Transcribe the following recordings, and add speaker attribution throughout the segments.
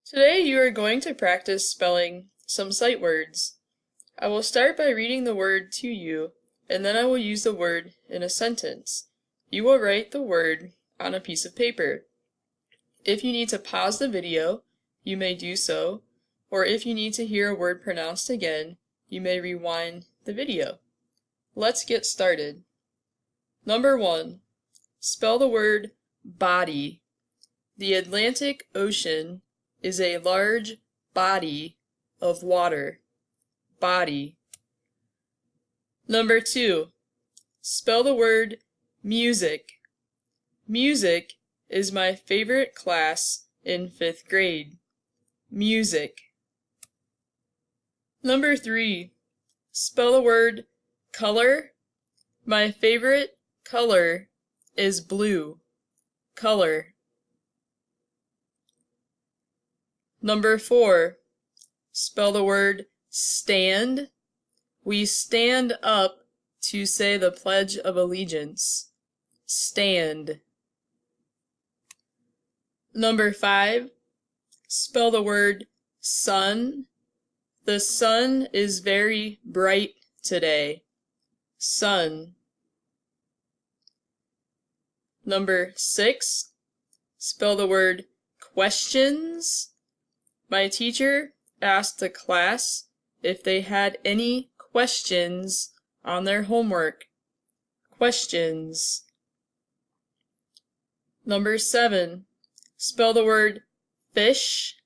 Speaker 1: Today you are going to practice spelling some sight words. I will start by reading the word to you, and then I will use the word in a sentence. You will write the word on a piece of paper. If you need to pause the video, you may do so, or if you need to hear a word pronounced again, you may rewind the video. Let's get started. Number 1. Spell the word body. The Atlantic Ocean is a large body of water. Body. Number 2. Spell the word music. Music is my favorite class in 5th grade. Music. Number 3. Spell the word color. My favorite color is blue. Color. Number 4. Spell the word stand. We stand up to say the Pledge of Allegiance. Stand. Number 5. Spell the word sun. The sun is very bright today. Sun. Number 6. Spell the word questions. My teacher asked the class if they had any questions on their homework. Questions. Number 7. Spell the word fish.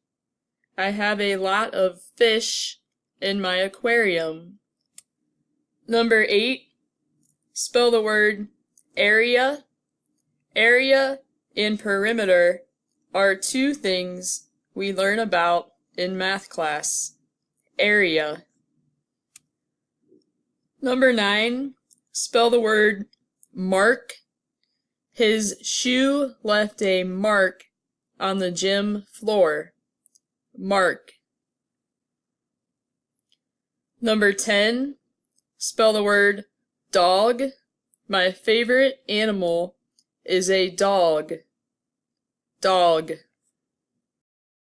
Speaker 1: I have a lot of fish in my aquarium. Number 8. Spell the word area. Area and perimeter are two things we learn about in math class. Area. Number 9. Spell the word mark. His shoe left a mark on the gym floor. Mark. Number 10. Spell the word dog. My favorite animal is a dog. Dog.